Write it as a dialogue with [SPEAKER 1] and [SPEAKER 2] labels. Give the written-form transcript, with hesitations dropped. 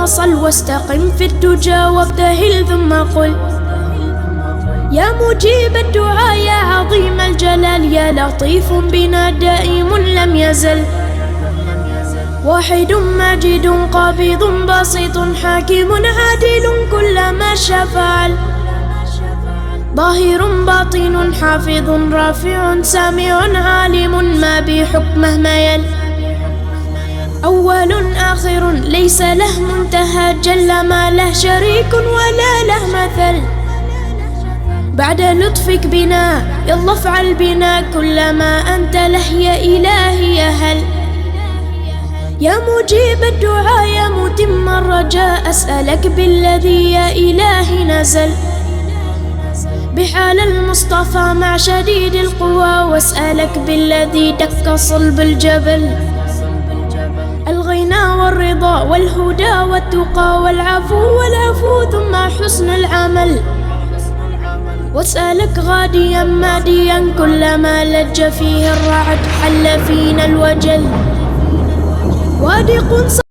[SPEAKER 1] وصل واستقم في الدجى وابتهل ثم قل: يا مجيب الدعاء يا عظيم الجلال، يا لطيف بنا دائم لم يزل. واحد ماجد قابض باسط حاكم عادل كل ما شاء فعل. ظاهر باطن حافظ رافع سامع عالم ما بحكمه ميل. أول آخر ليس له منتهى جل ما له شريك ولا له مثل. بعد لطفك بنا يلا افعل بنا كل ما أنت له يا إلهي يا هل. يا مجيب الدعاء يا متم الرجاء، أسألك بالذي يا إلهي نزل بحال المصطفى مع شديد القوى، واسألك بالذي دك صلب الجبل. الغنى والرضا والهدى والتقى والعفو ثم حسن العمل. واسألك غاديا ماديا كلما لج فيه الرعد حل فينا الوجل. وادق